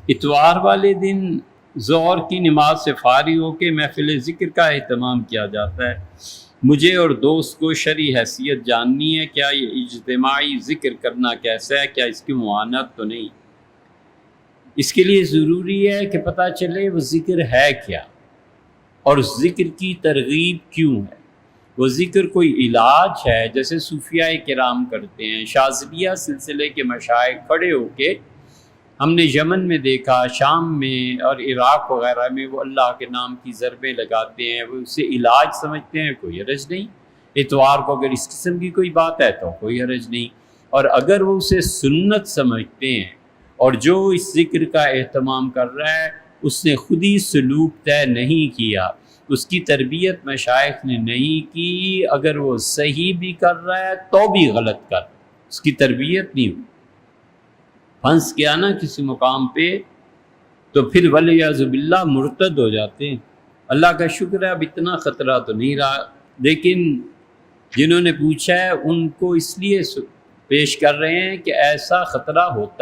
اتوار والے دن ظہر کی نماز سے فارغ ہو کے محفل ذکر کا اہتمام کیا جاتا ہے۔ مجھے اور دوست کو شرعی حیثیت جاننی ہے، کیا یہ اجتماعی ذکر کرنا کیسا ہے، کیا اس کی ممانعت تو نہیں؟ اس کے لیے ضروری ہے کہ پتہ چلے وہ ذکر ہے کیا اور ذکر کی ترغیب کیوں ہے۔ وہ ذکر کوئی علاج ہے جیسے صوفیاء کرام کرتے ہیں، شاذلیہ سلسلے کے مشائخ کھڑے ہو کے ہم نے یمن میں دیکھا، شام میں اور عراق وغیرہ میں وہ اللہ کے نام کی ضربیں لگاتے ہیں، وہ اسے علاج سمجھتے ہیں، کوئی حرج نہیں۔ اتوار کو اگر اس قسم کی کوئی بات ہے تو کوئی حرج نہیں، اور اگر وہ اسے سنت سمجھتے ہیں اور جو اس ذکر کا اہتمام کر رہا ہے اس نے خود ہی سلوک طے نہیں کیا، اس کی تربیت مشائخ نے نہیں کی، اگر وہ صحیح بھی کر رہا ہے تو بھی غلط کر، اس کی تربیت نہیں ہوئی، پھنس گیا نا کسی مقام پہ، تو پھر والعیاذ باللہ مرتد ہو جاتے ہیں۔ اللہ کا شکر ہے اب اتنا خطرہ تو نہیں رہا، لیکن جنہوں نے پوچھا ہے ان کو اس لیے پیش کر رہے ہیں کہ ایسا خطرہ ہوتا ہے۔